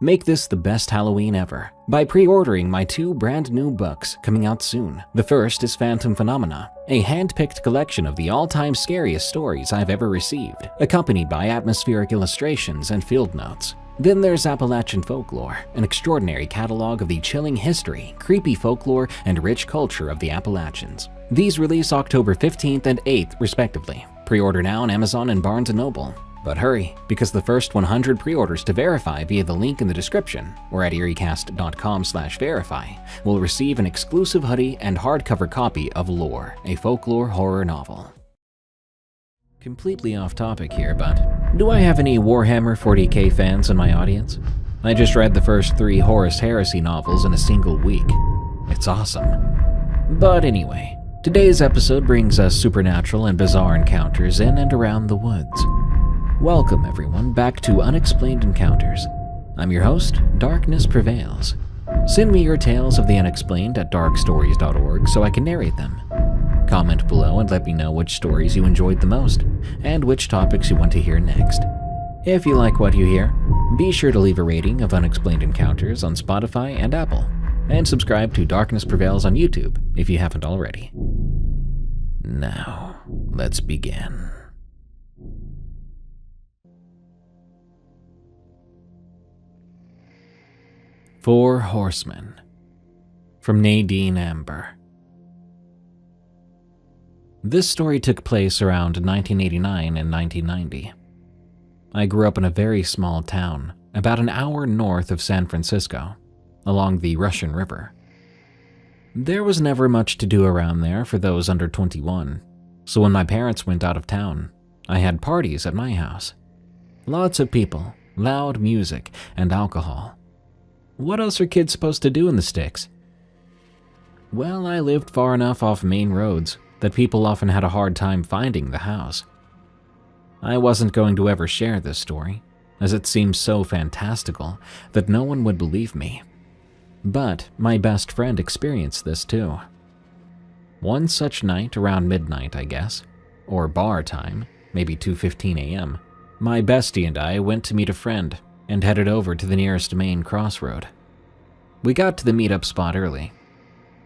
Make this the best Halloween ever by pre-ordering my 2 brand new books coming out soon. The first is Phantom Phenomena, a hand-picked collection of the all-time scariest stories I've ever received, accompanied by atmospheric illustrations and field notes. Then there's Appalachian Folklore, an extraordinary catalog of the chilling history, creepy folklore, and rich culture of the Appalachians. These release October 15th and 8th, respectively. Pre-order now on Amazon and Barnes & Noble. But hurry, because the first 100 pre-orders to verify via the link in the description or at eeriecast.com/verify will receive an exclusive hoodie and hardcover copy of Lore, a folklore horror novel. Completely off topic here, but do I have any Warhammer 40k fans in my audience? I just read the first 3 Horus Heresy novels in a single week. It's awesome. But anyway, today's episode brings us supernatural and bizarre encounters in and around the woods. Welcome everyone back to Unexplained Encounters. I'm your host, Darkness Prevails. Send me your tales of the unexplained at darkstories.org so I can narrate them. Comment below and let me know which stories you enjoyed the most and which topics you want to hear next. If you like what you hear, be sure to leave a rating of Unexplained Encounters on Spotify and Apple, and subscribe to Darkness Prevails on YouTube if you haven't already. Now, let's begin. Four Horsemen, from Nadine Amber. This story took place around 1989 and 1990. I grew up in a very small town, about an hour north of San Francisco, along the Russian River. There was never much to do around there for those under 21, so when my parents went out of town, I had parties at my house. Lots of people, loud music, and alcohol. What else are kids supposed to do in the sticks? Well, I lived far enough off main roads that people often had a hard time finding the house. I wasn't going to ever share this story, as it seemed so fantastical that no one would believe me. But my best friend experienced this too. One such night around midnight, I guess, or bar time, maybe 2:15 a.m., my bestie and I went to meet a friend and headed over to the nearest main crossroad. We got to the meetup spot early.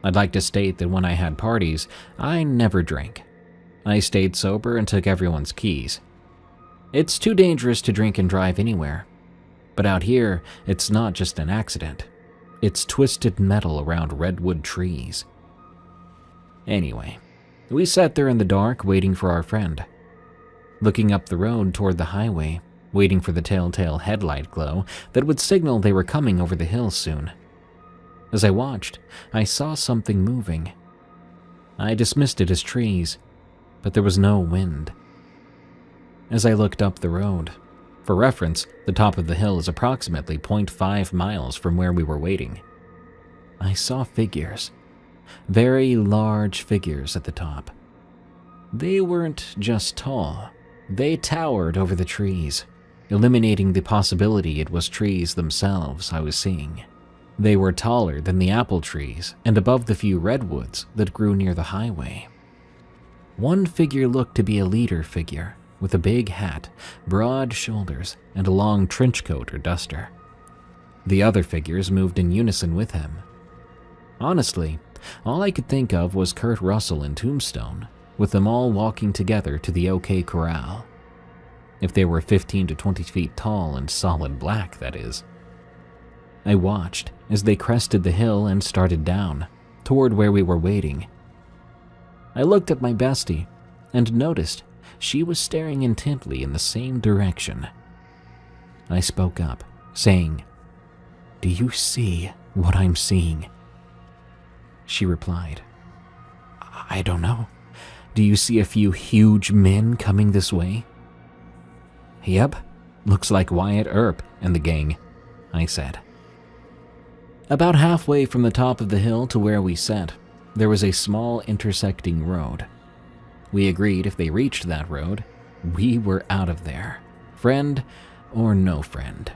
I'd like to state that when I had parties, I never drank. I stayed sober and took everyone's keys. It's too dangerous to drink and drive anywhere. But out here, it's not just an accident. It's twisted metal around redwood trees. Anyway, we sat there in the dark waiting for our friend. Looking up the road toward the highway, waiting for the telltale headlight glow that would signal they were coming over the hill soon. As I watched, I saw something moving. I dismissed it as trees, but there was no wind. As I looked up the road, for reference, the top of the hill is approximately 0.5 miles from where we were waiting, I saw figures, very large figures at the top. They weren't just tall, they towered over the trees, eliminating the possibility it was trees themselves I was seeing. They were taller than the apple trees and above the few redwoods that grew near the highway. One figure looked to be a leader figure, with a big hat, broad shoulders, and a long trench coat or duster. The other figures moved in unison with him. Honestly, all I could think of was Kurt Russell in Tombstone, with them all walking together to the OK Corral. If they were 15 to 20 feet tall and solid black, that is. I watched as they crested the hill and started down, toward where we were waiting. I looked at my bestie and noticed she was staring intently in the same direction. I spoke up, saying, "Do you see what I'm seeing?" She replied, "I don't know. Do you see a few huge men coming this way?" "Yep, looks like Wyatt Earp and the gang," I said. About halfway from the top of the hill to where we sat, there was a small intersecting road. We agreed if they reached that road, we were out of there, friend or no friend.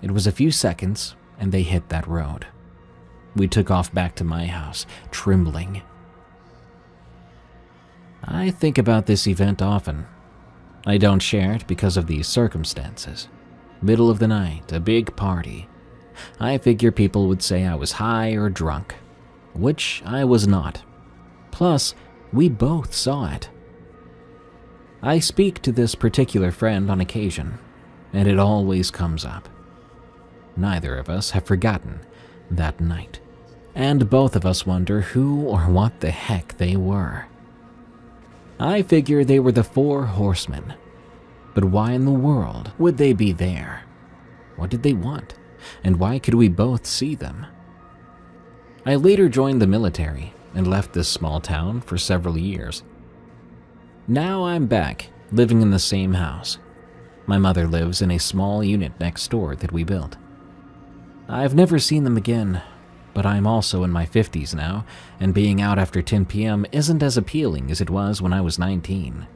It was a few seconds, and they hit that road. We took off back to my house, trembling. I think about this event often. I don't share it because of these circumstances. Middle of the night, a big party. I figure people would say I was high or drunk, which I was not. Plus, we both saw it. I speak to this particular friend on occasion, and it always comes up. Neither of us have forgotten that night, and both of us wonder who or what the heck they were. I figure they were the Four Horsemen, but why in the world would they be there? What did they want, and why could we both see them? I later joined the military and left this small town for several years. Now I'm back, living in the same house. My mother lives in a small unit next door that we built. I've never seen them again, but I'm also in my 50s now, and being out after 10 p.m. isn't as appealing as it was when I was 19.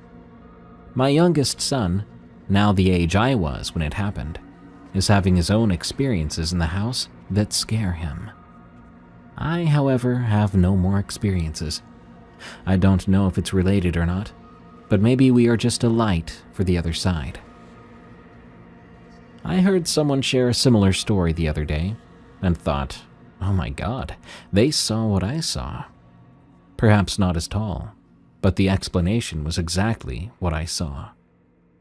My youngest son, now the age I was when it happened, is having his own experiences in the house that scare him. I, however, have no more experiences. I don't know if it's related or not, but maybe we are just a light for the other side. I heard someone share a similar story the other day and thought, oh my god, they saw what I saw. Perhaps not as tall, but the explanation was exactly what I saw.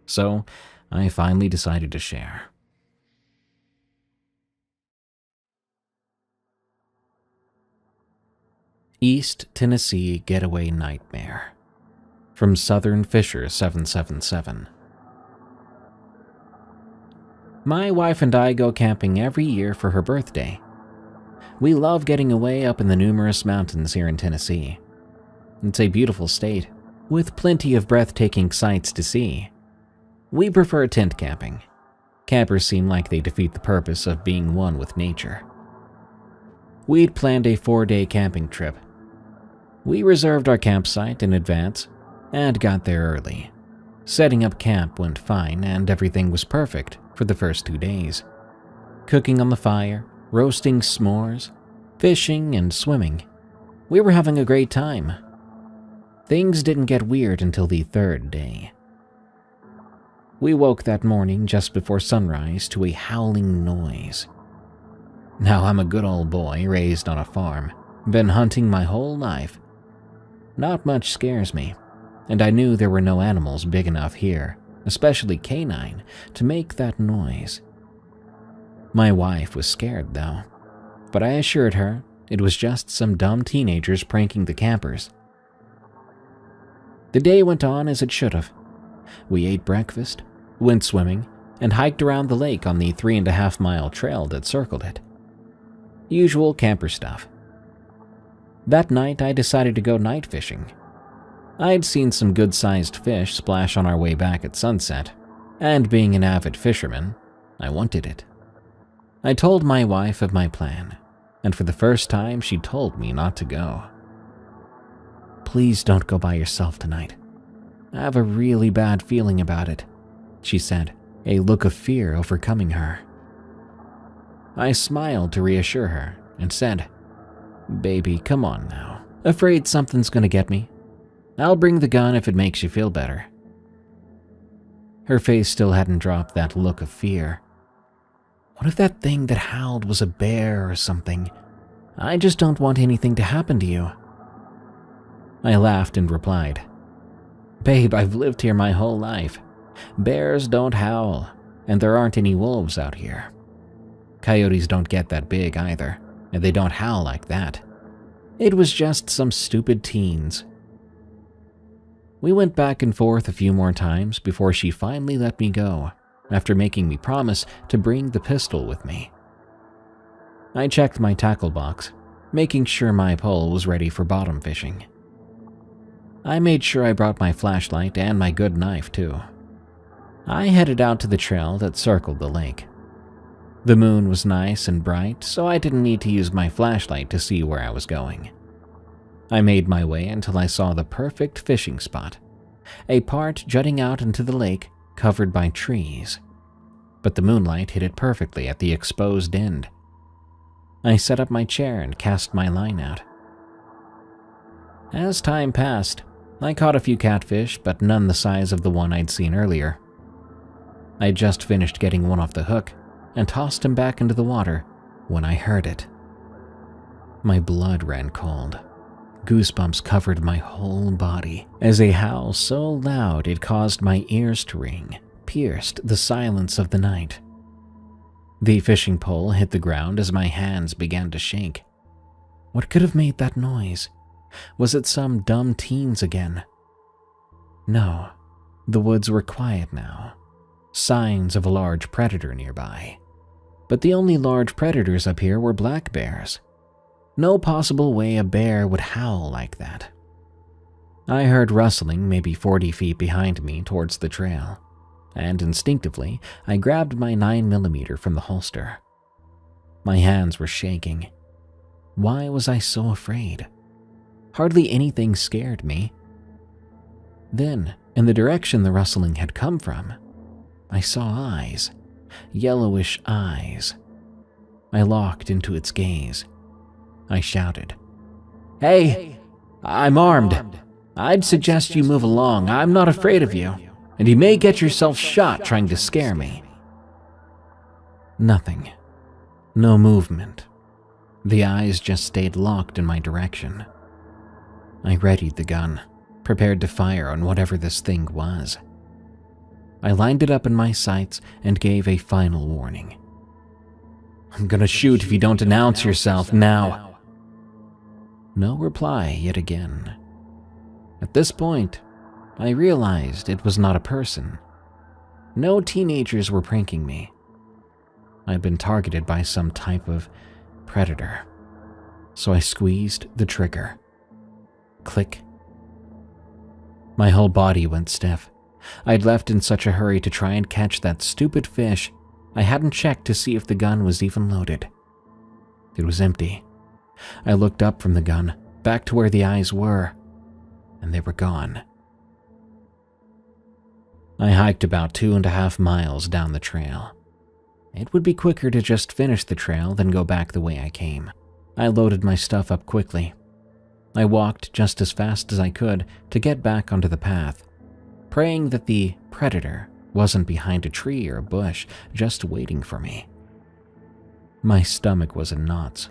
So I finally decided to share. East Tennessee Getaway Nightmare from Southern Fisher 777. My wife and I go camping every year for her birthday. We love getting away up in the numerous mountains here in Tennessee. It's a beautiful state, with plenty of breathtaking sights to see. We prefer tent camping. Campers seem like they defeat the purpose of being one with nature. We'd planned a 4-day camping trip. We reserved our campsite in advance and got there early. Setting up camp went fine and everything was perfect for the first 2 days. Cooking on the fire, roasting s'mores, fishing and swimming. We were having a great time. Things didn't get weird until the 3rd day. We woke that morning just before sunrise to a howling noise. Now I'm a good old boy raised on a farm, been hunting my whole life. Not much scares me, and I knew there were no animals big enough here, especially canine, to make that noise. My wife was scared though, but I assured her it was just some dumb teenagers pranking the campers. The day went on as it should have. We ate breakfast, went swimming, and hiked around the lake on the 3.5-mile trail that circled it. Usual camper stuff. That night I decided to go night fishing. I'd seen some good-sized fish splash on our way back at sunset, and being an avid fisherman, I wanted it. I told my wife of my plan, and for the first time she told me not to go. "Please don't go by yourself tonight. I have a really bad feeling about it," she said, a look of fear overcoming her. I smiled to reassure her and said, "Baby, come on now. Afraid something's gonna get me? I'll bring the gun if it makes you feel better." Her face still hadn't dropped that look of fear. What if that thing that howled was a bear or something? I just don't want anything to happen to you. I laughed and replied, "Babe, I've lived here my whole life. Bears don't howl, and there aren't any wolves out here. Coyotes don't get that big either, and they don't howl like that. It was just some stupid teens." We went back and forth a few more times before she finally let me go, after making me promise to bring the pistol with me. I checked my tackle box, making sure my pole was ready for bottom fishing. I made sure I brought my flashlight and my good knife too. I headed out to the trail that circled the lake. The moon was nice and bright, so I didn't need to use my flashlight to see where I was going. I made my way until I saw the perfect fishing spot, a part jutting out into the lake covered by trees. But the moonlight hit it perfectly at the exposed end. I set up my chair and cast my line out. As time passed, I caught a few catfish, but none the size of the one I'd seen earlier. I had just finished getting one off the hook and tossed him back into the water when I heard it. My blood ran cold. Goosebumps covered my whole body as a howl so loud it caused my ears to ring, pierced the silence of the night. The fishing pole hit the ground as my hands began to shake. What could have made that noise? Was it some dumb teens again? No, the woods were quiet now. Signs of a large predator nearby. But the only large predators up here were black bears. No possible way a bear would howl like that. I heard rustling maybe 40 feet behind me towards the trail, and instinctively I grabbed my 9mm from the holster. My hands were shaking. Why was I so afraid? Hardly anything scared me. Then, in the direction the rustling had come from, I saw eyes, yellowish eyes. I locked into its gaze. I shouted, "Hey, I'm armed. I'd suggest you move along. I'm not afraid of you, and you may get yourself shot trying to scare me." Nothing. No movement. The eyes just stayed locked in my direction. I readied the gun, prepared to fire on whatever this thing was. I lined it up in my sights and gave a final warning. "I'm gonna shoot if you don't announce yourself now." No reply yet again. At this point, I realized it was not a person. No teenagers were pranking me. I'd been targeted by some type of predator. So I squeezed the trigger. Click. My whole body went stiff. I'd left in such a hurry to try and catch that stupid fish, I hadn't checked to see if the gun was even loaded. It was empty. I looked up from the gun, back to where the eyes were, and they were gone. I hiked about 2.5 miles down the trail. It would be quicker to just finish the trail than go back the way I came. I loaded my stuff up quickly. I walked just as fast as I could to get back onto the path, praying that the predator wasn't behind a tree or a bush just waiting for me. My stomach was in knots.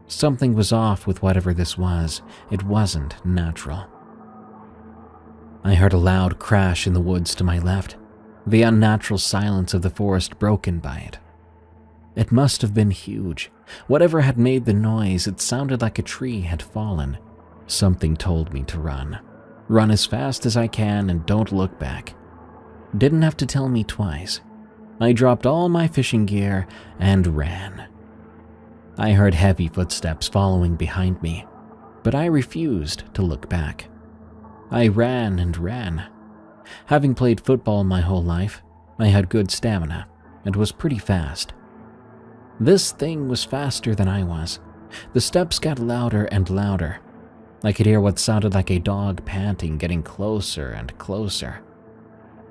Something was off with whatever this was. It wasn't natural. I heard a loud crash in the woods to my left, the unnatural silence of the forest broken by it. It must have been huge. Whatever had made the noise, it sounded like a tree had fallen. Something told me to run. Run as fast as I can and don't look back. Didn't have to tell me twice. I dropped all my fishing gear and ran. I heard heavy footsteps following behind me, but I refused to look back. I ran and ran. Having played football my whole life, I had good stamina and was pretty fast. This thing was faster than I was. The steps got louder and louder. I could hear what sounded like a dog panting getting closer and closer.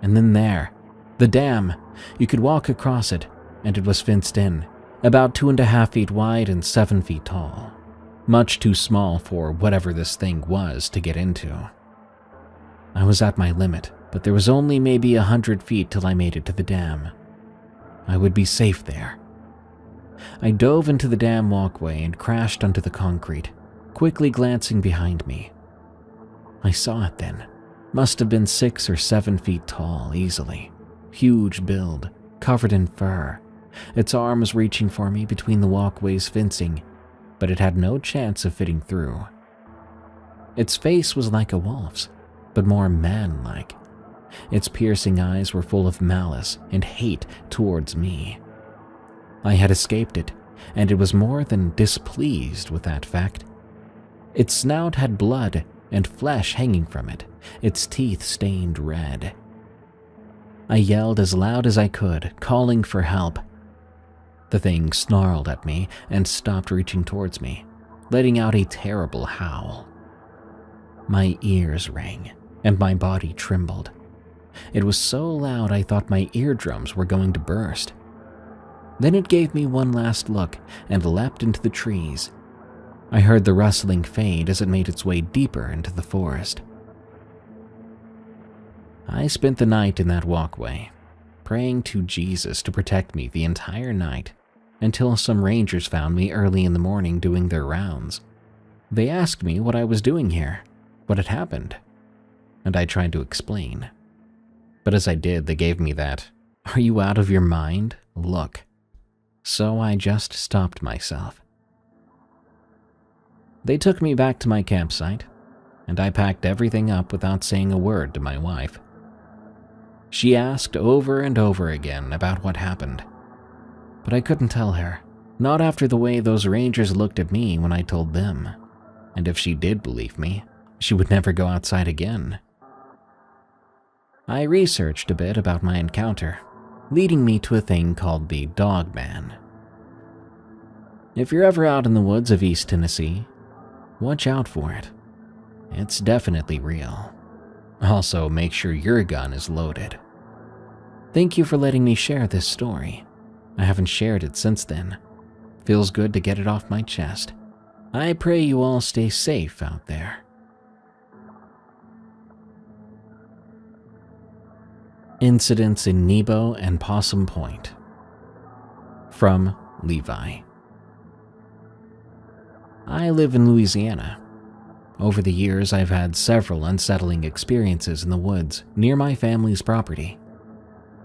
And then there, the dam. You could walk across it, and it was fenced in, about 2.5 feet wide and 7 feet tall. Much too small for whatever this thing was to get into. I was at my limit, but there was only maybe 100 feet till I made it to the dam. I would be safe there. I dove into the dam walkway and crashed onto the concrete, quickly glancing behind me. I saw it then. Must have been 6 or 7 feet tall, easily. Huge build, covered in fur. Its arms reaching for me between the walkway's fencing, but it had no chance of fitting through. Its face was like a wolf's, but more man-like. Its piercing eyes were full of malice and hate towards me. I had escaped it, and it was more than displeased with that fact. Its snout had blood and flesh hanging from it, its teeth stained red. I yelled as loud as I could, calling for help. The thing snarled at me and stopped reaching towards me, letting out a terrible howl. My ears rang, and my body trembled. It was so loud I thought my eardrums were going to burst. Then it gave me one last look and leapt into the trees. I heard the rustling fade as it made its way deeper into the forest. I spent the night in that walkway, praying to Jesus to protect me the entire night until some rangers found me early in the morning doing their rounds. They asked me what I was doing here, what had happened, and I tried to explain. But as I did, they gave me that, "Are you out of your mind?" look. So I just stopped myself. They took me back to my campsite, and I packed everything up without saying a word to my wife. She asked over and over again about what happened, but I couldn't tell her, not after the way those rangers looked at me when I told them. And if she did believe me, she would never go outside again. I researched a bit about my encounter, leading me to a thing called the Dog Man. If you're ever out in the woods of East Tennessee, watch out for it. It's definitely real. Also, make sure your gun is loaded. Thank you for letting me share this story. I haven't shared it since then. Feels good to get it off my chest. I pray you all stay safe out there. Incidents in Nebo and Possum Point. From Levi. I live in Louisiana. Over the years, I've had several unsettling experiences in the woods near my family's property.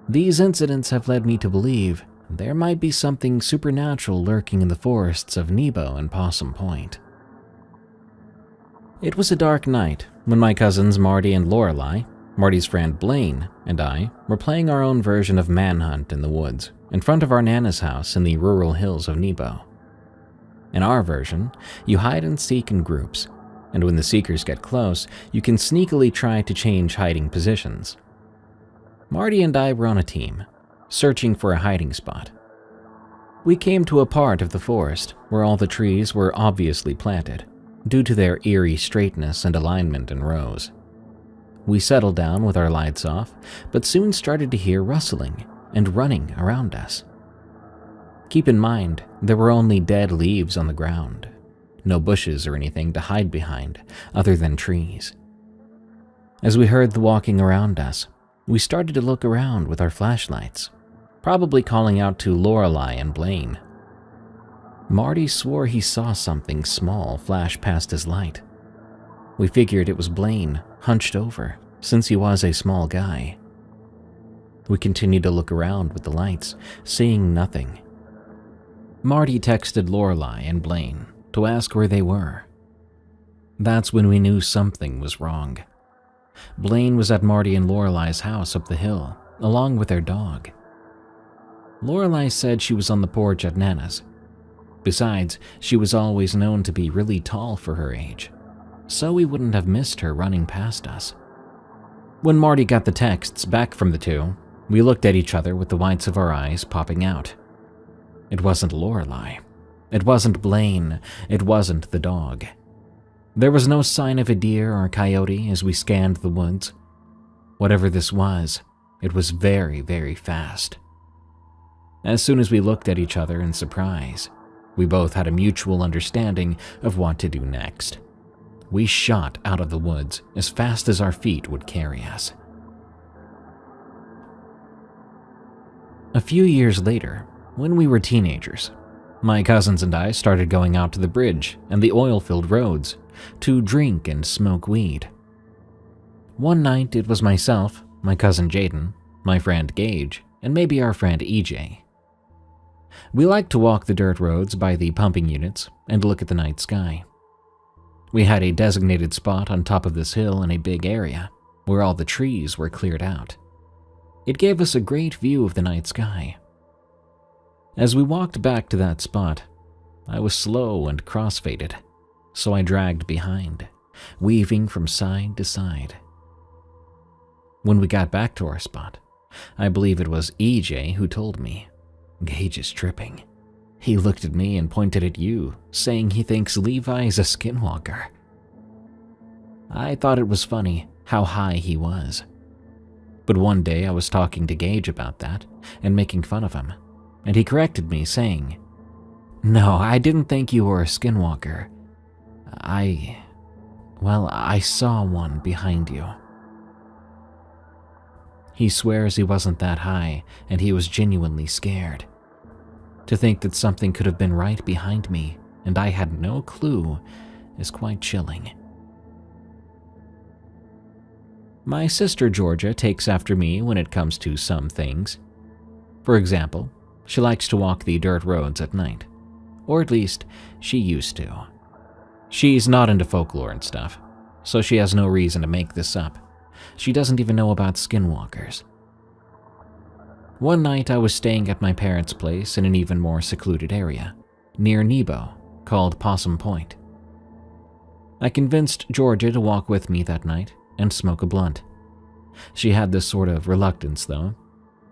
These incidents have led me to believe there might be something supernatural lurking in the forests of Nebo and Possum Point. It was a dark night when my cousins Marty and Lorelei, Marty's friend Blaine, and I were playing our own version of Manhunt in the woods in front of our Nana's house in the rural hills of Nebo. In our version, you hide and seek in groups, and when the seekers get close, you can sneakily try to change hiding positions. Marty and I were on a team, searching for a hiding spot. We came to a part of the forest where all the trees were obviously planted, due to their eerie straightness and alignment in rows. We settled down with our lights off, but soon started to hear rustling and running around us. Keep in mind, there were only dead leaves on the ground, no bushes or anything to hide behind other than trees. As we heard the walking around us, we started to look around with our flashlights, probably calling out to Lorelei and Blaine. Marty swore he saw something small flash past his light. We figured it was Blaine, hunched over, since he was a small guy. We continued to look around with the lights, seeing nothing. Marty texted Lorelei and Blaine to ask where they were. That's when we knew something was wrong. Blaine was at Marty and Lorelei's house up the hill, along with their dog. Lorelei said she was on the porch at Nana's. Besides, she was always known to be really tall for her age, so we wouldn't have missed her running past us. When Marty got the texts back from the two, we looked at each other with the whites of our eyes popping out. It wasn't Lorelei. It wasn't Blaine. It wasn't the dog. There was no sign of a deer or coyote as we scanned the woods. Whatever this was, it was very, very fast. As soon as we looked at each other in surprise, we both had a mutual understanding of what to do next. We shot out of the woods as fast as our feet would carry us. A few years later, when we were teenagers, my cousins and I started going out to the bridge and the oil-filled roads to drink and smoke weed. One night it was myself, my cousin Jaden, my friend Gage, and maybe our friend EJ. We liked to walk the dirt roads by the pumping units and look at the night sky. We had a designated spot on top of this hill in a big area where all the trees were cleared out. It gave us a great view of the night sky. As we walked back to that spot, I was slow and cross-faded, so I dragged behind, weaving from side to side. When we got back to our spot, I believe it was EJ who told me, "Gage is tripping." He looked at me and pointed at you, saying he thinks Levi is a skinwalker. I thought it was funny how high he was. But one day I was talking to Gage about that and making fun of him, and he corrected me saying, "No, I didn't think you were a skinwalker. I saw one behind you." He swears he wasn't that high, and he was genuinely scared. To think that something could have been right behind me, and I had no clue, is quite chilling. My sister Georgia takes after me when it comes to some things. For example, she likes to walk the dirt roads at night. Or at least, she used to. She's not into folklore and stuff, so she has no reason to make this up. She doesn't even know about skinwalkers. One night I was staying at my parents' place in an even more secluded area, near Nebo, called Possum Point. I convinced Georgia to walk with me that night and smoke a blunt. She had this sort of reluctance though,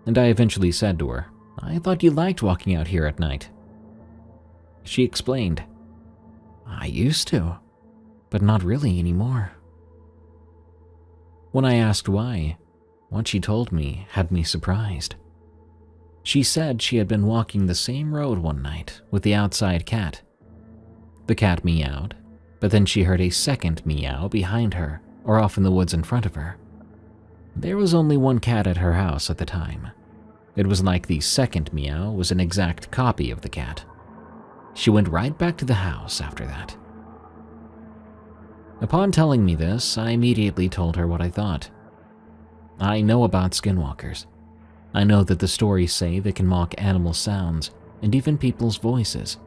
and I eventually said to her, "I thought you liked walking out here at night." She explained, "I used to, but not really anymore." When I asked why, what she told me had me surprised. She said she had been walking the same road one night with the outside cat. The cat meowed, but then she heard a second meow behind her or off in the woods in front of her. There was only one cat at her house at the time. It was like the second meow was an exact copy of the cat. She went right back to the house after that. Upon telling me this, I immediately told her what I thought. I know about skinwalkers. I know that the stories say they can mock animal sounds and even people's voices.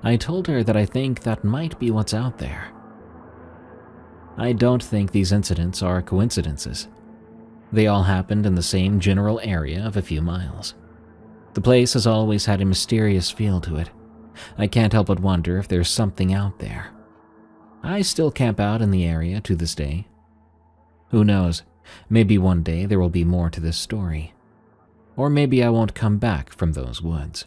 I told her that I think that might be what's out there. I don't think these incidents are coincidences. They all happened in the same general area of a few miles. The place has always had a mysterious feel to it. I can't help but wonder if there's something out there. I still camp out in the area to this day. Who knows, maybe one day there will be more to this story. Or maybe I won't come back from those woods.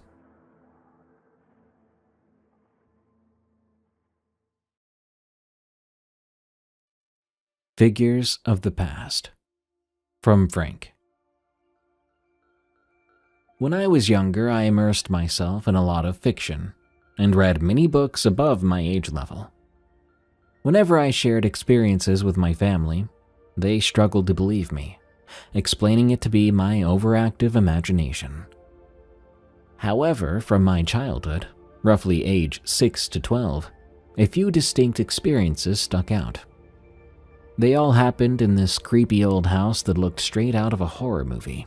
Figures of the Past. From Frank. When I was younger, I immersed myself in a lot of fiction and read many books above my age level. Whenever I shared experiences with my family, they struggled to believe me, explaining it to be my overactive imagination. However, from my childhood, roughly age 6 to 12, a few distinct experiences stuck out. They all happened in this creepy old house that looked straight out of a horror movie.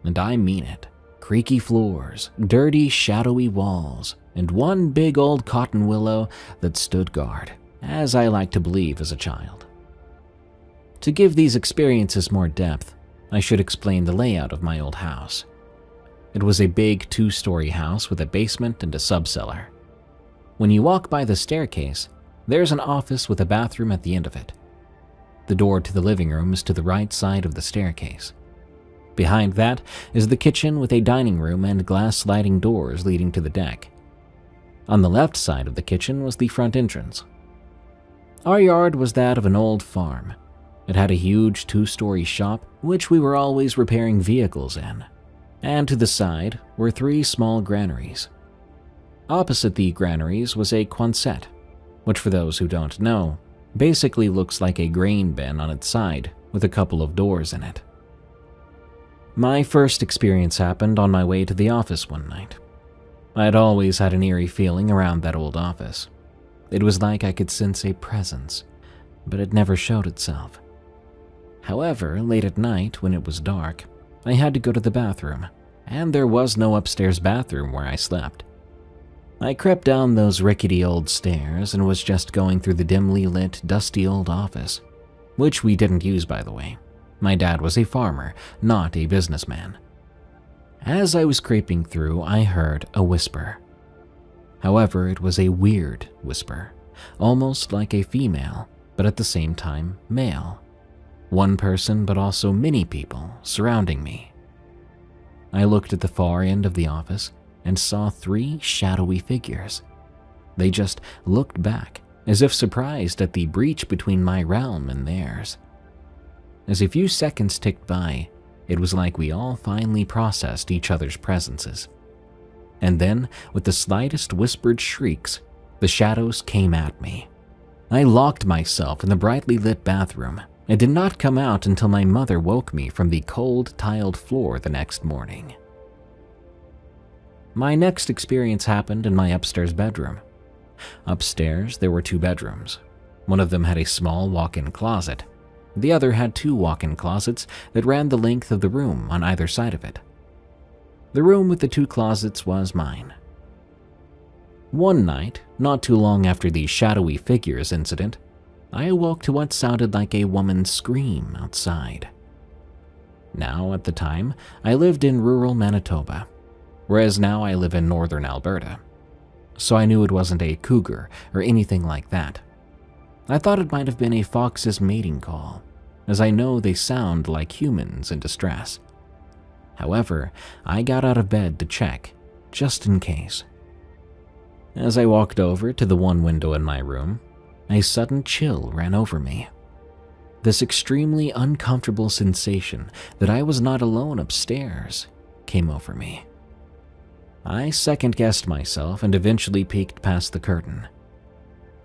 And I mean it. Creaky floors, dirty, shadowy walls, and one big old cotton willow that stood guard, as I liked to believe as a child. To give these experiences more depth, I should explain the layout of my old house. It was a big 2-story house with a basement and a subcellar. When you walk by the staircase, there's an office with a bathroom at the end of it. The door to the living room is to the right side of the staircase. Behind that is the kitchen with a dining room and glass sliding doors leading to the deck. On the left side of the kitchen was the front entrance. Our yard was that of an old farm. It had a huge 2-story shop, which we were always repairing vehicles in. And to the side were 3 small granaries. Opposite the granaries was a quonset, which for those who don't know, basically looks like a grain bin on its side with a couple of doors in it. My first experience happened on my way to the office one night. I had always had an eerie feeling around that old office. It was like I could sense a presence, but it never showed itself. However, late at night when it was dark, I had to go to the bathroom, and there was no upstairs bathroom where I slept. I crept down those rickety old stairs and was just going through the dimly lit, dusty old office, which we didn't use, by the way. My dad was a farmer, not a businessman. As I was creeping through, I heard a whisper. However, it was a weird whisper, almost like a female, but at the same time male. One person, but also many people surrounding me. I looked at the far end of the office and saw 3 shadowy figures. They just looked back, as if surprised at the breach between my realm and theirs. As a few seconds ticked by, it was like we all finally processed each other's presences. And then, with the slightest whispered shrieks, the shadows came at me. I locked myself in the brightly lit bathroom It did not come out until my mother woke me from the cold tiled floor the next morning. My next experience happened in my upstairs bedroom. Upstairs, there were 2 bedrooms. One of them had a small walk-in closet. The other had 2 walk-in closets that ran the length of the room on either side of it. The room with the 2 closets was mine. One night, not too long after the shadowy figures incident, I awoke to what sounded like a woman's scream outside. Now, at the time, I lived in rural Manitoba, whereas now I live in northern Alberta, so I knew it wasn't a cougar or anything like that. I thought it might have been a fox's mating call, as I know they sound like humans in distress. However, I got out of bed to check, just in case. As I walked over to the one window in my room, a sudden chill ran over me. This extremely uncomfortable sensation that I was not alone upstairs came over me. I second-guessed myself and eventually peeked past the curtain.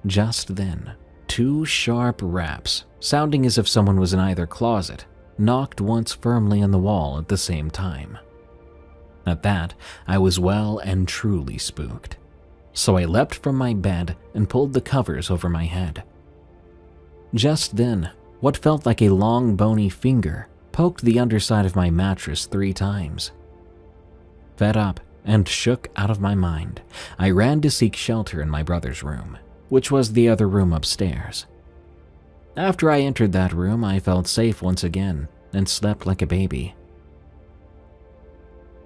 Just then, 2 sharp raps, sounding as if someone was in either closet, knocked once firmly on the wall at the same time. At that, I was well and truly spooked, so I leapt from my bed and pulled the covers over my head. Just then, what felt like a long bony finger poked the underside of my mattress 3 times. Fed up and shook out of my mind, I ran to seek shelter in my brother's room, which was the other room upstairs. After I entered that room, I felt safe once again and slept like a baby.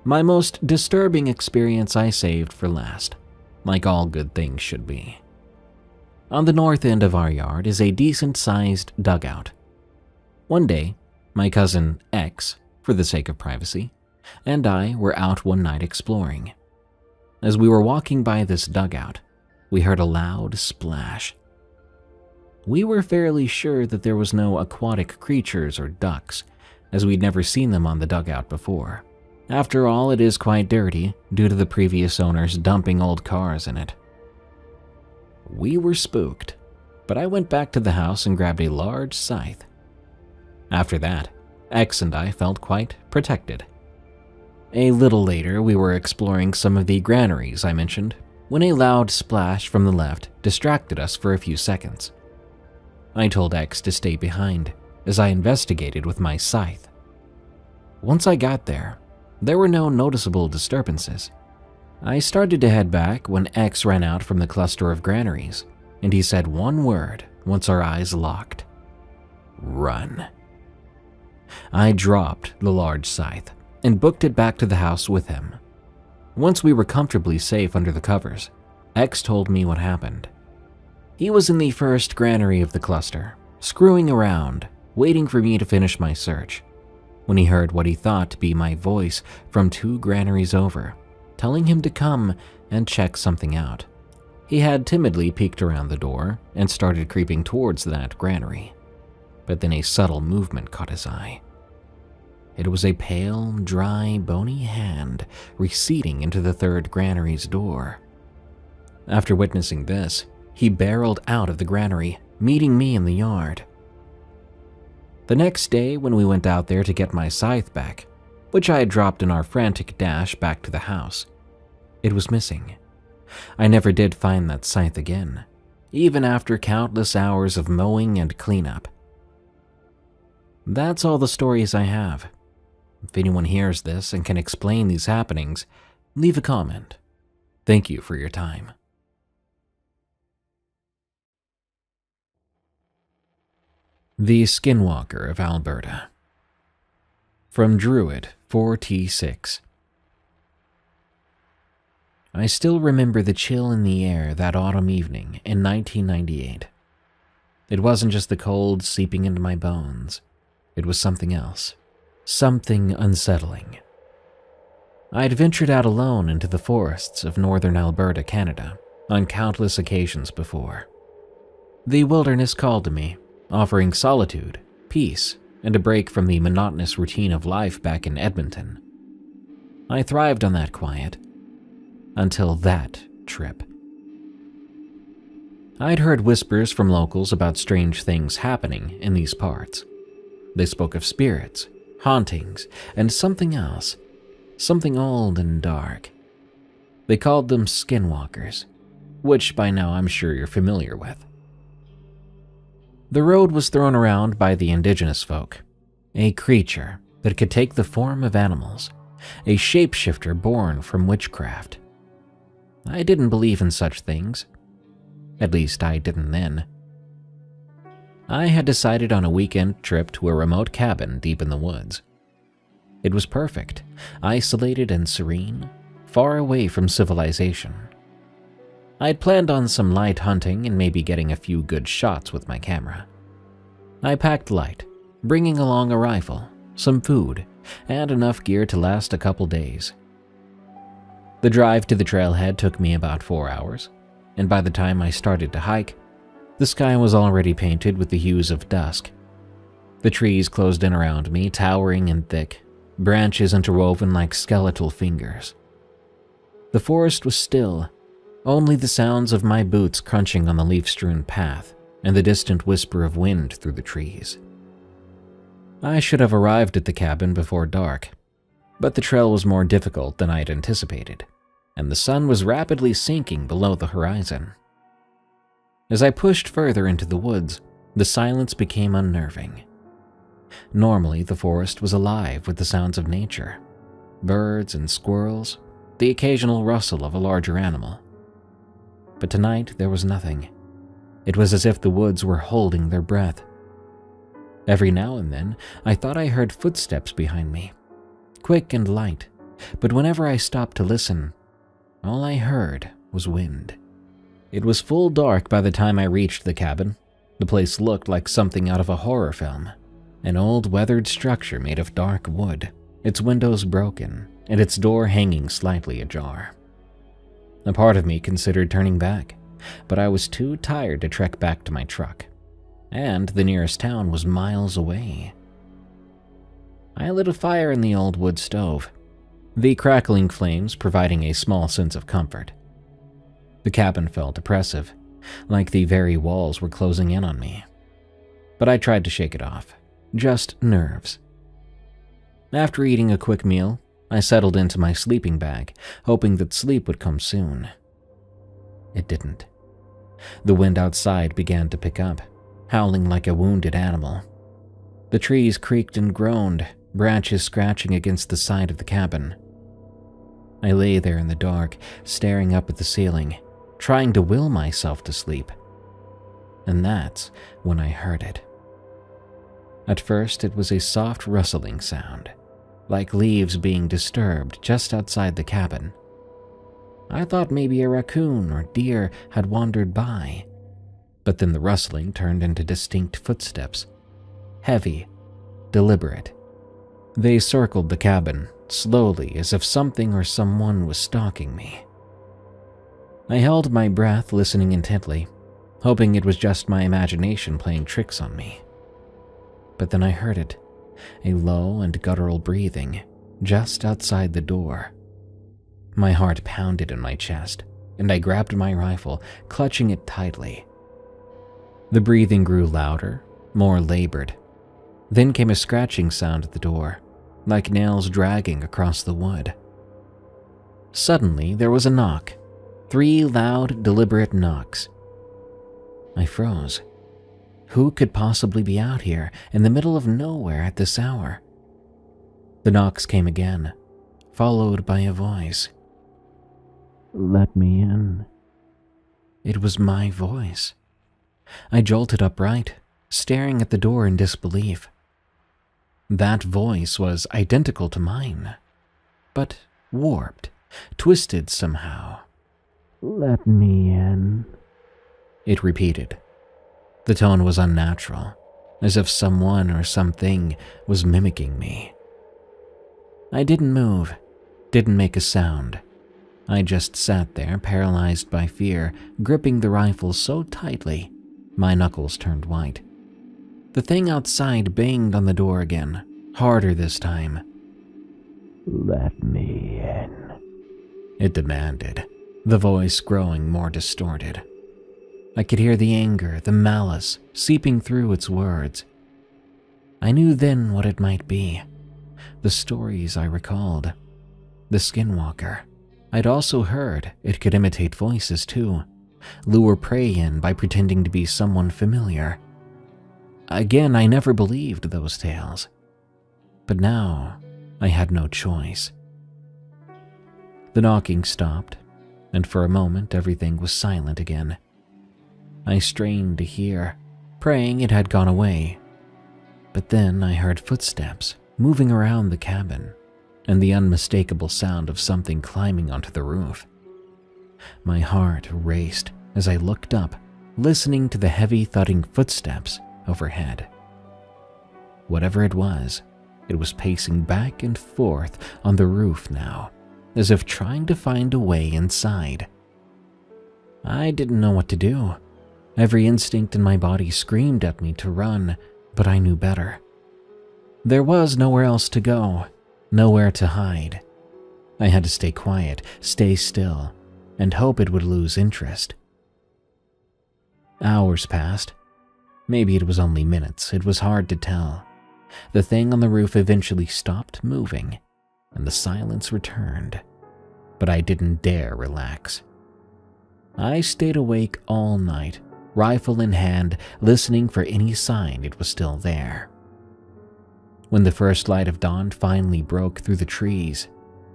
My most disturbing experience I saved for last, like all good things should be. On the north end of our yard is a decent-sized dugout. One day, my cousin X, for the sake of privacy, and I were out one night exploring. As we were walking by this dugout, we heard a loud splash. We were fairly sure that there was no aquatic creatures or ducks, as we'd never seen them on the dugout before. After all, it is quite dirty due to the previous owners dumping old cars in it. We were spooked, but I went back to the house and grabbed a large scythe. After that, X and I felt quite protected. A little later, we were exploring some of the granaries I mentioned, when a loud splash from the left distracted us for a few seconds. I told X to stay behind as I investigated with my scythe. Once I got there were no noticeable disturbances. I started to head back when X ran out from the cluster of granaries, and he said one word once our eyes locked: "Run." I dropped the large scythe and booked it back to the house with him. Once we were comfortably safe under the covers, X told me what happened. He was in the first granary of the cluster, screwing around, waiting for me to finish my search, when he heard what he thought to be my voice from 2 granaries over, telling him to come and check something out. He had timidly peeked around the door and started creeping towards that granary, but then a subtle movement caught his eye. It was a pale, dry, bony hand receding into the 3rd granary's door. After witnessing this, he barreled out of the granary, meeting me in the yard. The next day, when we went out there to get my scythe back, which I had dropped in our frantic dash back to the house, it was missing. I never did find that scythe again, even after countless hours of mowing and cleanup. That's all the stories I have. If anyone hears this and can explain these happenings, leave a comment. Thank you for your time. The Skinwalker of Alberta. From Druid 4T6. I still remember the chill in the air that autumn evening in 1998. It wasn't just the cold seeping into my bones. It was something else. Something unsettling. I'd ventured out alone into the forests of northern Alberta, Canada, on countless occasions before. The wilderness called to me, offering solitude, peace, and a break from the monotonous routine of life back in Edmonton. I thrived on that quiet, until that trip. I'd heard whispers from locals about strange things happening in these parts. They spoke of spirits, hauntings, and something else, something old and dark. They called them skinwalkers, which by now I'm sure you're familiar with. The road was thrown around by the indigenous folk, a creature that could take the form of animals, a shapeshifter born from witchcraft. I didn't believe in such things. At least I didn't then. I had decided on a weekend trip to a remote cabin deep in the woods. It was perfect, isolated and serene, far away from civilization. I'd planned on some light hunting and maybe getting a few good shots with my camera. I packed light, bringing along a rifle, some food, and enough gear to last a couple days. The drive to the trailhead took me about 4 hours, and by the time I started to hike, the sky was already painted with the hues of dusk. The trees closed in around me, towering and thick, branches interwoven like skeletal fingers. The forest was still, only the sounds of my boots crunching on the leaf-strewn path and the distant whisper of wind through the trees. I should have arrived at the cabin before dark, but the trail was more difficult than I'd anticipated, and the sun was rapidly sinking below the horizon. As I pushed further into the woods, the silence became unnerving. Normally, the forest was alive with the sounds of nature, birds and squirrels, the occasional rustle of a larger animal. But tonight, there was nothing. It was as if the woods were holding their breath. Every now and then, I thought I heard footsteps behind me, quick and light, but whenever I stopped to listen, all I heard was wind. It was full dark by the time I reached the cabin. The place looked like something out of a horror film, an old weathered structure made of dark wood, its windows broken, and its door hanging slightly ajar. A part of me considered turning back, but I was too tired to trek back to my truck, and the nearest town was miles away. I lit a fire in the old wood stove, the crackling flames providing a small sense of comfort. The cabin felt oppressive, like the very walls were closing in on me. But I tried to shake it off, just nerves. After eating a quick meal, I settled into my sleeping bag, hoping that sleep would come soon. It didn't. The wind outside began to pick up, howling like a wounded animal. The trees creaked and groaned, branches scratching against the side of the cabin. I lay there in the dark, staring up at the ceiling, trying to will myself to sleep. And that's when I heard it. At first, it was a soft rustling sound, like leaves being disturbed just outside the cabin. I thought maybe a raccoon or deer had wandered by, but then the rustling turned into distinct footsteps, heavy, deliberate. They circled the cabin, slowly, as if something or someone was stalking me. I held my breath, listening intently, hoping it was just my imagination playing tricks on me. But then I heard it, a low and guttural breathing, just outside the door. My heart pounded in my chest, and I grabbed my rifle, clutching it tightly. The breathing grew louder, more labored. Then came a scratching sound at the door, like nails dragging across the wood. Suddenly, there was a knock. 3 loud, deliberate knocks. I froze. Who could possibly be out here in the middle of nowhere at this hour? The knocks came again, followed by a voice. "Let me in." It was my voice. I jolted upright, staring at the door in disbelief. That voice was identical to mine, but warped, twisted somehow. "Let me in," it repeated. The tone was unnatural, as if someone or something was mimicking me. I didn't move, didn't make a sound. I just sat there, paralyzed by fear, gripping the rifle so tightly, my knuckles turned white. The thing outside banged on the door again, harder this time. "Let me in," it demanded, the voice growing more distorted. I could hear the anger, the malice, seeping through its words. I knew then what it might be. The stories I recalled. The skinwalker. I'd also heard it could imitate voices too, lure prey in by pretending to be someone familiar. Again, I never believed those tales. But now, I had no choice. The knocking stopped, and for a moment everything was silent again. I strained to hear, praying it had gone away. But then I heard footsteps moving around the cabin, and the unmistakable sound of something climbing onto the roof. My heart raced as I looked up, listening to the heavy thudding footsteps overhead. Whatever it was pacing back and forth on the roof now, as if trying to find a way inside. I didn't know what to do. Every instinct in my body screamed at me to run, but I knew better. There was nowhere else to go, nowhere to hide. I had to stay quiet, stay still, and hope it would lose interest. Hours passed. Maybe it was only minutes, it was hard to tell. The thing on the roof eventually stopped moving, and the silence returned. But I didn't dare relax. I stayed awake all night, rifle in hand, listening for any sign it was still there. When the first light of dawn finally broke through the trees,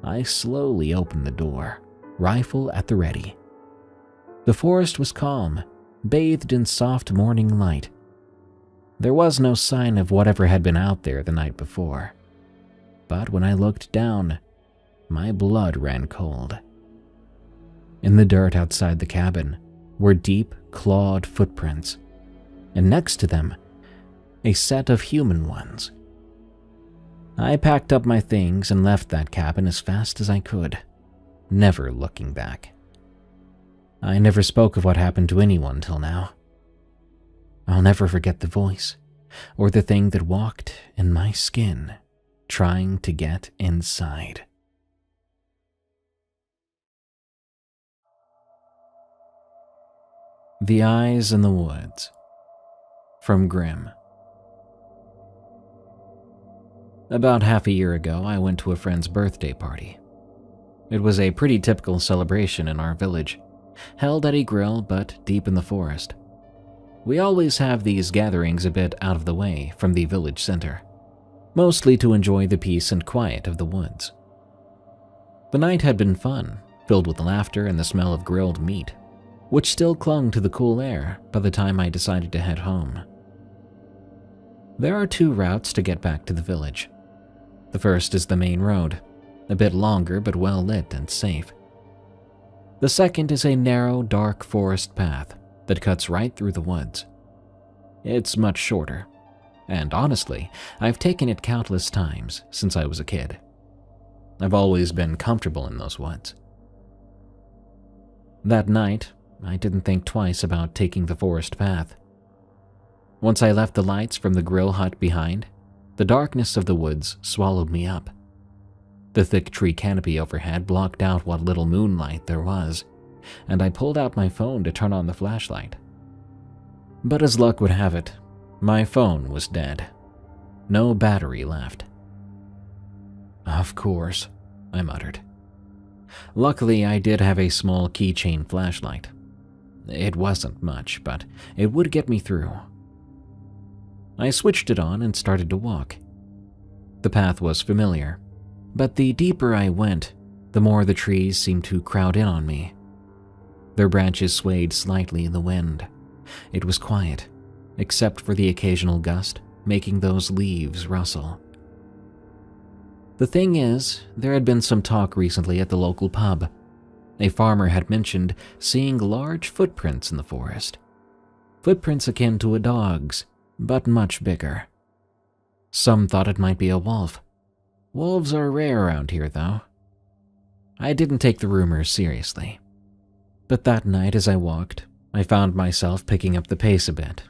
I slowly opened the door, rifle at the ready. The forest was calm, bathed in soft morning light. There was no sign of whatever had been out there the night before. But when I looked down, my blood ran cold. In the dirt outside the cabin were deep, clawed footprints, and next to them, a set of human ones. I packed up my things and left that cabin as fast as I could, never looking back. I never spoke of what happened to anyone till now. I'll never forget the voice, or the thing that walked in my skin, trying to get inside. The Eyes in the Woods. From Grimm. About half a year ago, I went to a friend's birthday party. It was a pretty typical celebration in our village, held at a grill but deep in the forest. We always have these gatherings a bit out of the way from the village center, mostly to enjoy the peace and quiet of the woods. The night had been fun, filled with laughter and the smell of grilled meat, which still clung to the cool air by the time I decided to head home. There are two routes to get back to the village. The first is the main road, a bit longer but well lit and safe. The second is a narrow, dark forest path that cuts right through the woods. It's much shorter, and honestly, I've taken it countless times since I was a kid. I've always been comfortable in those woods. That night, I didn't think twice about taking the forest path. Once I left the lights from the grill hut behind, the darkness of the woods swallowed me up. The thick tree canopy overhead blocked out what little moonlight there was, and I pulled out my phone to turn on the flashlight. But as luck would have it, my phone was dead. No battery left. "Of course," I muttered. Luckily, I did have a small keychain flashlight. It wasn't much, but it would get me through. I switched it on and started to walk. The path was familiar, but the deeper I went, the more the trees seemed to crowd in on me. Their branches swayed slightly in the wind. It was quiet, except for the occasional gust making those leaves rustle. The thing is, there had been some talk recently at the local pub. A farmer had mentioned seeing large footprints in the forest. Footprints akin to a dog's, but much bigger. Some thought it might be a wolf. Wolves are rare around here, though. I didn't take the rumors seriously. But that night as I walked, I found myself picking up the pace a bit,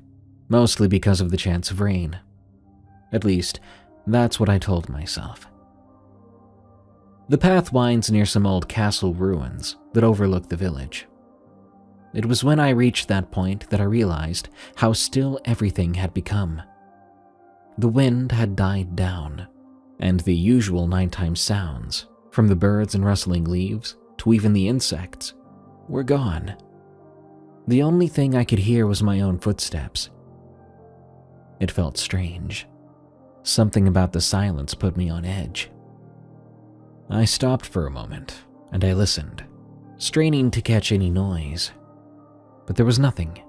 mostly because of the chance of rain. At least, that's what I told myself. The path winds near some old castle ruins that overlook the village. It was when I reached that point that I realized how still everything had become. The wind had died down, and the usual nighttime sounds, from the birds and rustling leaves to even the insects, were gone. The only thing I could hear was my own footsteps. It felt strange. Something about the silence put me on edge. I stopped for a moment, and I listened, straining to catch any noise. But there was nothing.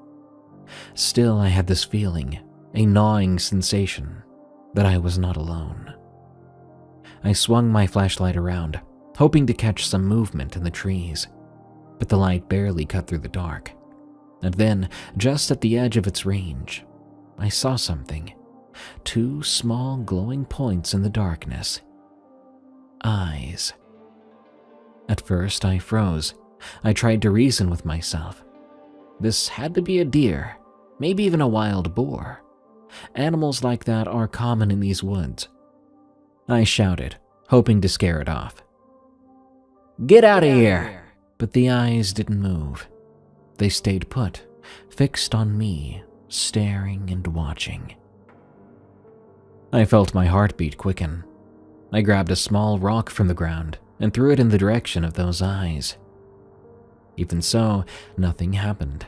Still, I had this feeling, a gnawing sensation, that I was not alone. I swung my flashlight around, hoping to catch some movement in the trees, but the light barely cut through the dark. And then, just at the edge of its range, I saw something. 2 small glowing points in the darkness. Eyes. At first, I froze. I tried to reason with myself. This had to be a deer, maybe even a wild boar. Animals like that are common in these woods. I shouted, hoping to scare it off. "Get out of here!" But the eyes didn't move. They stayed put, fixed on me, staring and watching. I felt my heartbeat quicken. I grabbed a small rock from the ground and threw it in the direction of those eyes. Even so, nothing happened.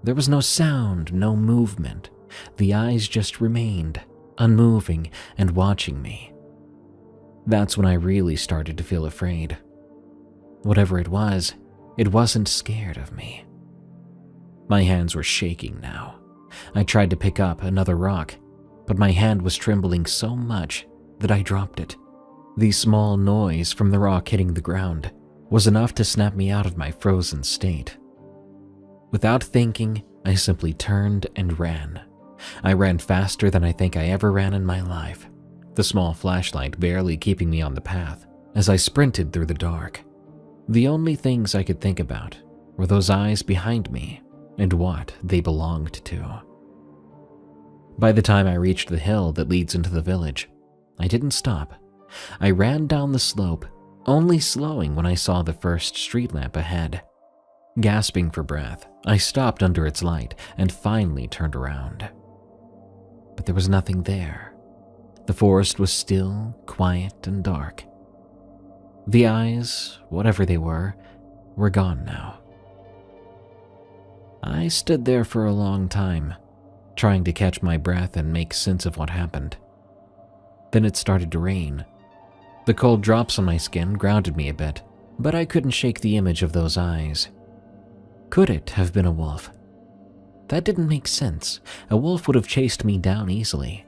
There was no sound, no movement. The eyes just remained, unmoving and watching me. That's when I really started to feel afraid. Whatever it wasn't scared of me. My hands were shaking now. I tried to pick up another rock, but my hand was trembling so much that I dropped it. The small noise from the rock hitting the ground was enough to snap me out of my frozen state. Without thinking, I simply turned and ran. I ran faster than I think I ever ran in my life, the small flashlight barely keeping me on the path as I sprinted through the dark. The only things I could think about were those eyes behind me and what they belonged to. By the time I reached the hill that leads into the village, I didn't stop. I ran down the slope, only slowing when I saw the first street lamp ahead. Gasping for breath, I stopped under its light and finally turned around. But there was nothing there. The forest was still, quiet, and dark. The eyes, whatever they were gone now. I stood there for a long time, trying to catch my breath and make sense of what happened. Then it started to rain. The cold drops on my skin grounded me a bit, but I couldn't shake the image of those eyes. Could it have been a wolf? That didn't make sense. A wolf would have chased me down easily,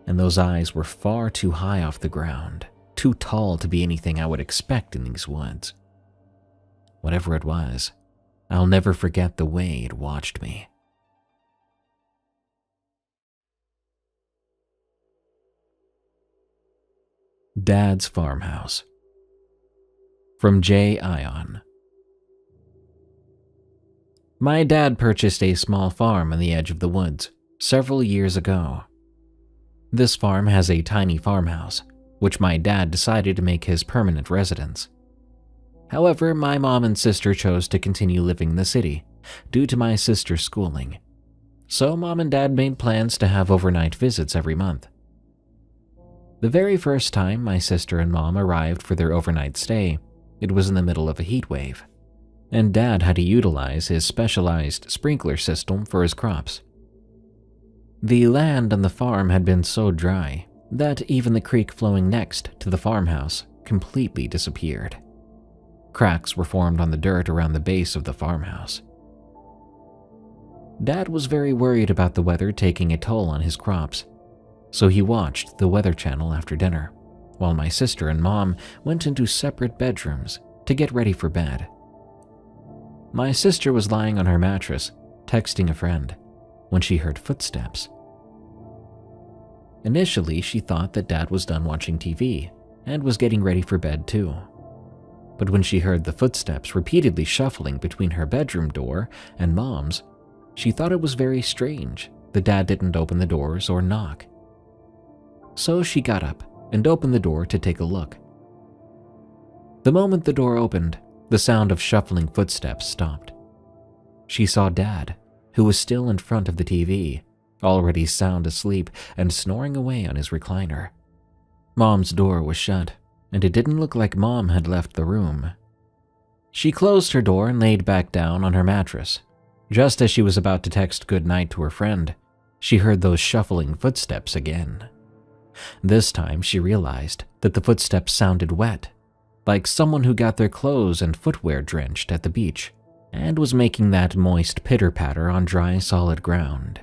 and those eyes were far too high off the ground, too tall to be anything I would expect in these woods. Whatever it was, I'll never forget the way it watched me. Dad's Farmhouse. From J. Ion. My dad purchased a small farm on the edge of the woods several years ago. This farm has a tiny farmhouse, which my dad decided to make his permanent residence. However, my mom and sister chose to continue living in the city due to my sister's schooling. So mom and dad made plans to have overnight visits every month. The very first time my sister and mom arrived for their overnight stay, it was in the middle of a heat wave, and Dad had to utilize his specialized sprinkler system for his crops. The land on the farm had been so dry that even the creek flowing next to the farmhouse completely disappeared. Cracks were formed on the dirt around the base of the farmhouse. Dad was very worried about the weather taking a toll on his crops, so he watched the Weather Channel after dinner, while my sister and mom went into separate bedrooms to get ready for bed. My sister was lying on her mattress, texting a friend, when she heard footsteps. Initially, she thought that Dad was done watching TV and was getting ready for bed too. But when she heard the footsteps repeatedly shuffling between her bedroom door and Mom's, she thought it was very strange that Dad didn't open the doors or knock. So she got up and opened the door to take a look. The moment the door opened, the sound of shuffling footsteps stopped. she saw Dad, who was still in front of the TV, already sound asleep and snoring away on his recliner. Mom's door was shut, and it didn't look like Mom had left the room. She closed her door and laid back down on her mattress. Just as she was about to text goodnight to her friend, she heard those shuffling footsteps again. This time she realized that the footsteps sounded wet, like someone who got their clothes and footwear drenched at the beach and was making that moist pitter-patter on dry, solid ground.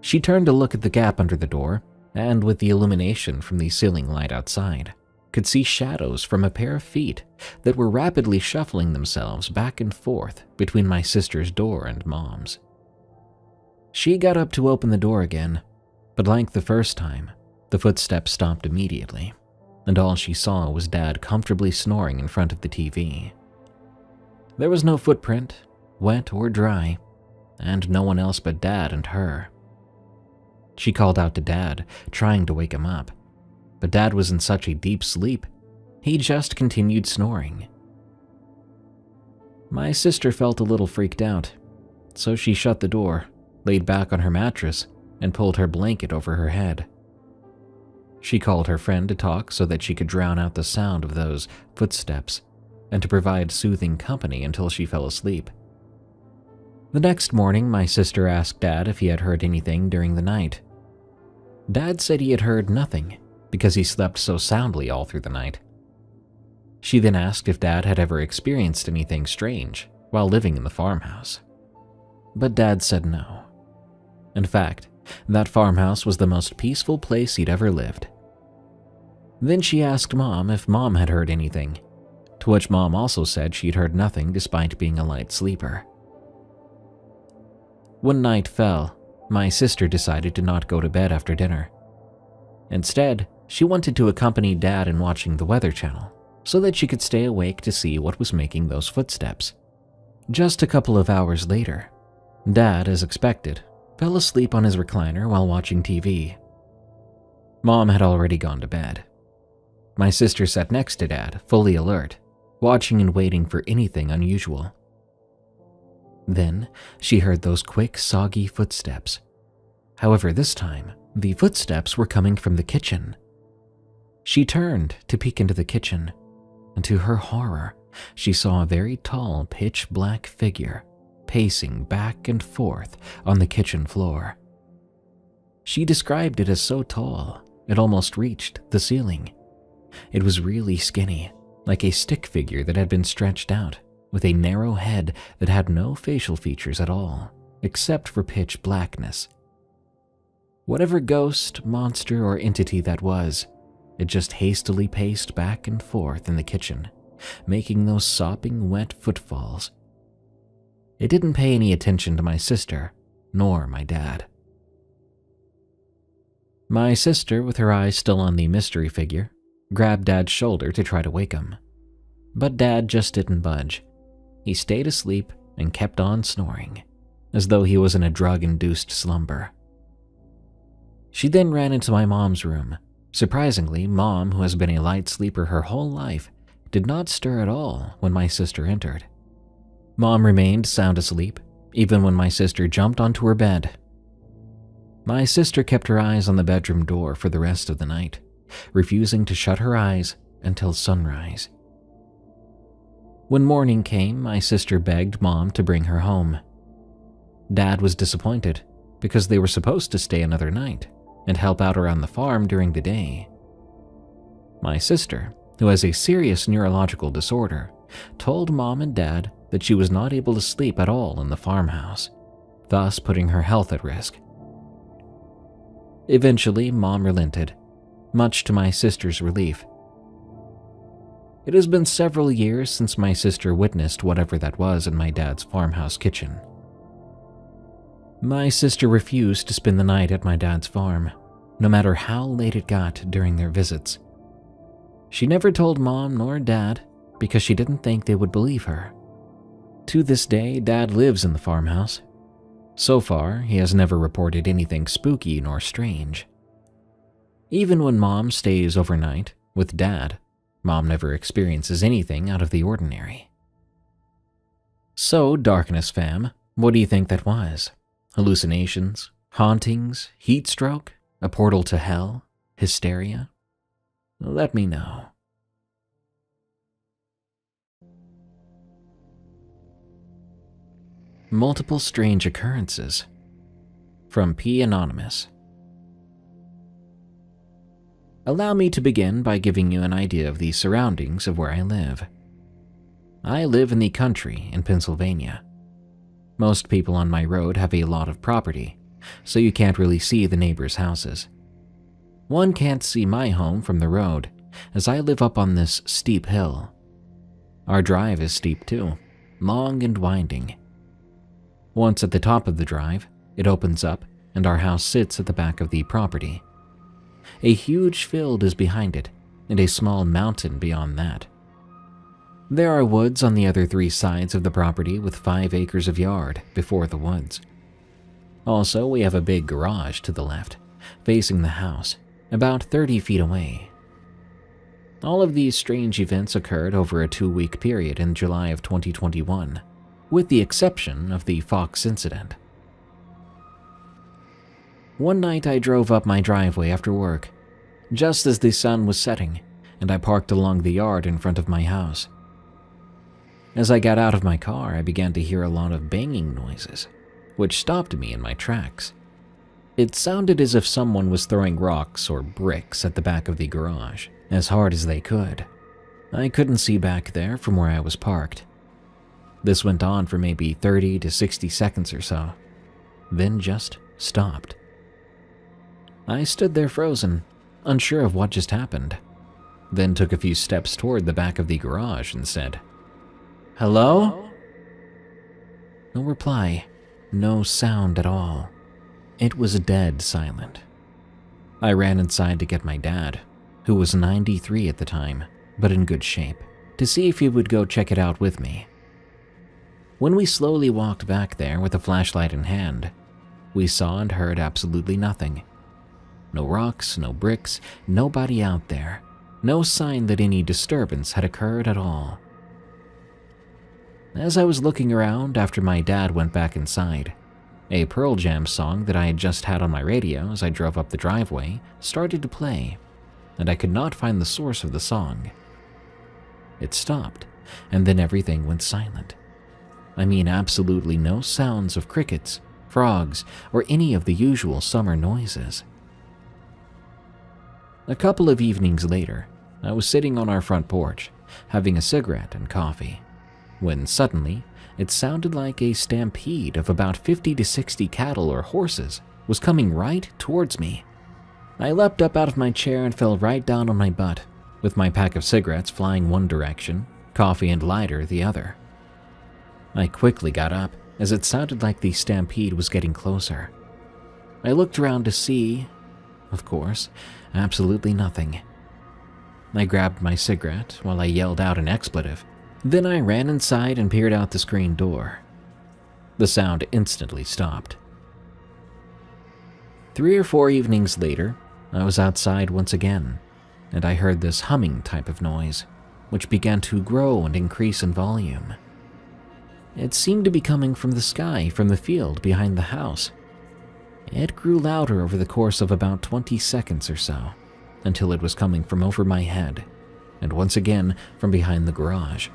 She turned to look at the gap under the door, and with the illumination from the ceiling light outside, could see shadows from a pair of feet that were rapidly shuffling themselves back and forth between my sister's door and Mom's. She got up to open the door again, but like the first time, the footsteps stopped immediately, and all she saw was Dad comfortably snoring in front of the TV. There was no footprint, wet or dry, and no one else but Dad and her. She called out to Dad, trying to wake him up, but Dad was in such a deep sleep, he just continued snoring. My sister felt a little freaked out, so she shut the door, laid back on her mattress, and pulled her blanket over her head. She called her friend to talk so that she could drown out the sound of those footsteps and to provide soothing company until she fell asleep. The next morning, my sister asked Dad if he had heard anything during the night. Dad said he had heard nothing because he slept so soundly all through the night. She then asked if Dad had ever experienced anything strange while living in the farmhouse. But Dad said no. In fact, that farmhouse was the most peaceful place he'd ever lived. Then she asked Mom if Mom had heard anything, to which Mom also said she'd heard nothing despite being a light sleeper. When night fell, my sister decided to not go to bed after dinner. Instead, she wanted to accompany Dad in watching the Weather Channel so that she could stay awake to see what was making those footsteps. Just a couple of hours later, Dad, as expected, fell asleep on his recliner while watching TV. Mom had already gone to bed. My sister sat next to Dad, fully alert, watching and waiting for anything unusual. Then she heard those quick, soggy footsteps. However, this time, the footsteps were coming from the kitchen. She turned to peek into the kitchen, and to her horror, she saw a very tall, pitch-black figure pacing back and forth on the kitchen floor. She described it as so tall, it almost reached the ceiling. It was really skinny, like a stick figure that had been stretched out, with a narrow head that had no facial features at all, except for pitch blackness. Whatever ghost, monster, or entity that was, it just hastily paced back and forth in the kitchen, making those sopping wet footfalls. It didn't pay any attention to my sister, nor my dad. My sister, with her eyes still on the mystery figure, grabbed Dad's shoulder to try to wake him. But Dad just didn't budge. He stayed asleep and kept on snoring, as though he was in a drug-induced slumber. She then ran into my mom's room. Surprisingly, Mom, who has been a light sleeper her whole life, did not stir at all when my sister entered. Mom remained sound asleep, even when my sister jumped onto her bed. My sister kept her eyes on the bedroom door for the rest of the night, refusing to shut her eyes until sunrise. When morning came, my sister begged Mom to bring her home. Dad was disappointed because they were supposed to stay another night and help out around the farm during the day. My sister, who has a serious neurological disorder, told Mom and Dad that she was not able to sleep at all in the farmhouse, thus putting her health at risk. Eventually, Mom relented, much to my sister's relief. It has been several years since my sister witnessed whatever that was in my dad's farmhouse kitchen. My sister refused to spend the night at my dad's farm, no matter how late it got during their visits. She never told Mom nor Dad because she didn't think they would believe her. To this day, Dad lives in the farmhouse. So far, he has never reported anything spooky nor strange. Even when Mom stays overnight with Dad, Mom never experiences anything out of the ordinary. So So, Darkness fam, what do you think that was? Hallucinations? Hauntings? Heat stroke? A portal to hell? Hysteria? Let me know. Multiple strange occurrences. From P. Anonymous. Allow me to begin by giving you an idea of the surroundings of where I live. I live in the country in Pennsylvania. Most people on my road have a lot of property, so you can't really see the neighbors' houses. One can't see my home from the road, as I live up on this steep hill. Our drive is steep too, long and winding. Once at the top of the drive, it opens up and our house sits at the back of the property. A huge field is behind it, and a small mountain beyond that. There are woods on the other 3 sides of the property with 5 acres of yard before the woods. Also, we have a big garage to the left, facing the house, about 30 feet away. All of these strange events occurred over a 2-week period in July of 2021, with the exception of the Fox incident. One night I drove up my driveway after work, just as the sun was setting, and I parked along the yard in front of my house. As I got out of my car, I began to hear a lot of banging noises, which stopped me in my tracks. It sounded as if someone was throwing rocks or bricks at the back of the garage, as hard as they could. I couldn't see back there from where I was parked. This went on for maybe 30 to 60 seconds or so, then just stopped. I stood there frozen, unsure of what just happened, then took a few steps toward the back of the garage and said, "Hello?" No reply, no sound at all. It was dead silent. I ran inside to get my dad, who was 93 at the time, but in good shape, to see if he would go check it out with me. When we slowly walked back there with a flashlight in hand, we saw and heard absolutely nothing. No rocks, no bricks, nobody out there, no sign that any disturbance had occurred at all. As I was looking around after my dad went back inside, a Pearl Jam song that I had just had on my radio as I drove up the driveway started to play, and I could not find the source of the song. It stopped, and then everything went silent. I mean, absolutely no sounds of crickets, frogs, or any of the usual summer noises. A couple of evenings later, I was sitting on our front porch, having a cigarette and coffee, when suddenly, it sounded like a stampede of about 50 to 60 cattle or horses was coming right towards me. I leapt up out of my chair and fell right down on my butt, with my pack of cigarettes flying one direction, coffee and lighter the other. I quickly got up, as it sounded like the stampede was getting closer. I looked around to see, of course, absolutely nothing. I grabbed my cigarette while I yelled out an expletive. Then I ran inside and peered out the screen door. The sound instantly stopped. 3 or 4 evenings later, I was outside once again, and I heard this humming type of noise, which began to grow and increase in volume. It seemed to be coming from the sky from the field behind the house. It grew louder over the course of about 20 seconds or so, until it was coming from over my head, and once again from behind the garage.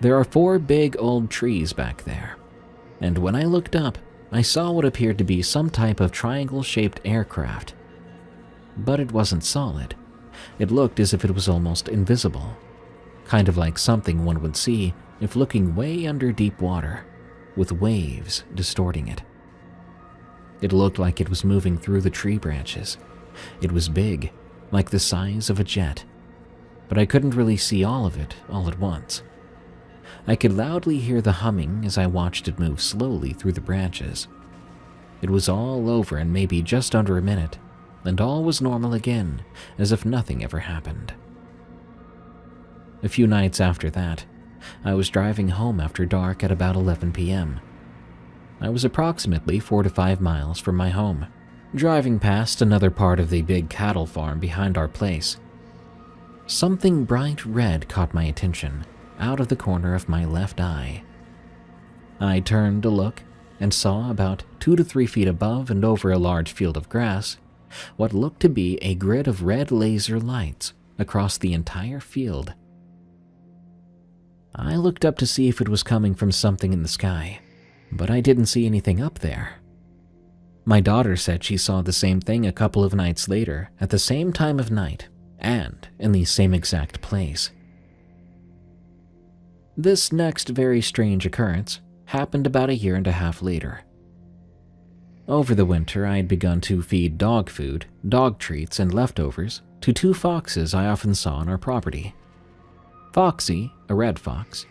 There are 4 big old trees back there, and when I looked up, I saw what appeared to be some type of triangle-shaped aircraft. But it wasn't solid. It looked as if it was almost invisible, kind of like something one would see if looking way under deep water, with waves distorting it. It looked like it was moving through the tree branches. It was big, like the size of a jet, but I couldn't really see all of it all at once. I could loudly hear the humming as I watched it move slowly through the branches. It was all over in maybe just under a minute, and all was normal again, as if nothing ever happened. A few nights after that, I was driving home after dark at about 11 p.m. I was approximately 4 to 5 miles from my home, driving past another part of the big cattle farm behind our place. Something bright red caught my attention out of the corner of my left eye. I turned to look and saw about 2 to 3 feet above and over a large field of grass what looked to be a grid of red laser lights across the entire field. I looked up to see if it was coming from something in the sky, but I didn't see anything up there. My daughter said she saw the same thing a couple of nights later at the same time of night and in the same exact place. This next very strange occurrence happened about a year and a half later. Over the winter, I had begun to feed dog food, dog treats, and leftovers to 2 foxes I often saw on our property. Foxy, a red fox,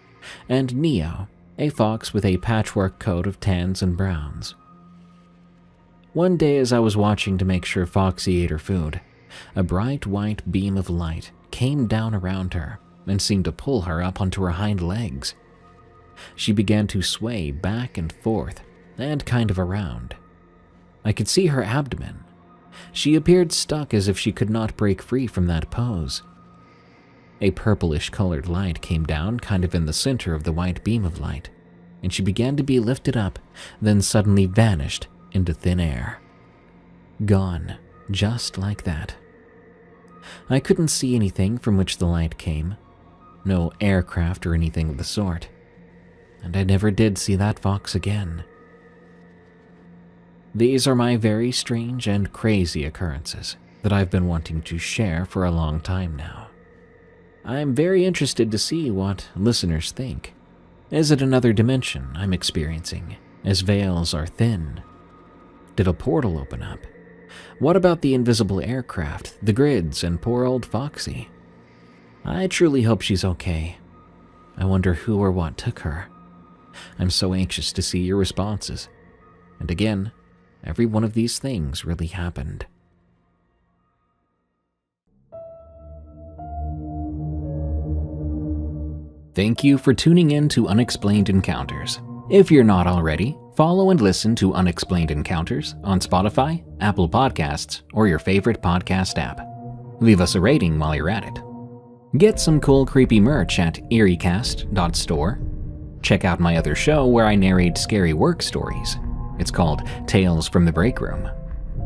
and Neo, a fox with a patchwork coat of tans and browns. One day as I was watching to make sure Foxy ate her food, a bright white beam of light came down around her and seemed to pull her up onto her hind legs. She began to sway back and forth and kind of around. I could see her abdomen. She appeared stuck as if she could not break free from that pose. A purplish-colored light came down kind of in the center of the white beam of light, and she began to be lifted up, then suddenly vanished into thin air. Gone, just like that. I couldn't see anything from which the light came. No aircraft or anything of the sort. And I never did see that fox again. These are my very strange and crazy occurrences that I've been wanting to share for a long time now. I'm very interested to see what listeners think. Is it another dimension I'm experiencing, as veils are thin? Did a portal open up? What about the invisible aircraft, the grids, and poor old Foxy? I truly hope she's okay. I wonder who or what took her. I'm so anxious to see your responses. And again, every one of these things really happened. Thank you for tuning in to Unexplained Encounters. If you're not already, follow and listen to Unexplained Encounters on Spotify, Apple Podcasts, or your favorite podcast app. Leave us a rating while you're at it. Get some cool creepy merch at eeriecast.store. Check out my other show where I narrate scary work stories. It's called Tales from the Break Room.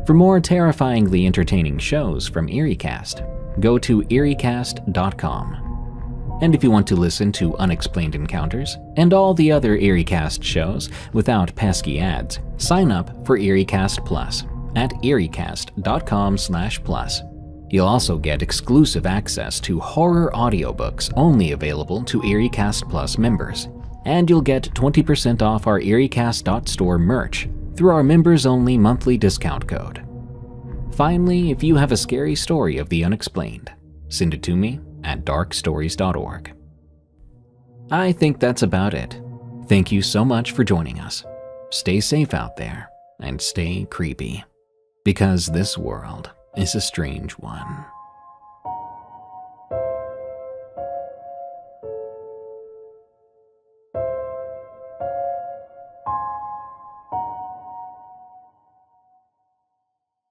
For more terrifyingly entertaining shows from EerieCast, go to eeriecast.com. And if you want to listen to Unexplained Encounters and all the other EerieCast shows without pesky ads, sign up for EerieCast Plus at eeriecast.com/plus. You'll also get exclusive access to horror audiobooks only available to EerieCast Plus members. And you'll get 20% off our EerieCast.store merch through our members-only monthly discount code. Finally, if you have a scary story of the unexplained, send it to me at darkstories.org. I think that's about it. Thank you so much for joining us. Stay safe out there and stay creepy, because this world is a strange one.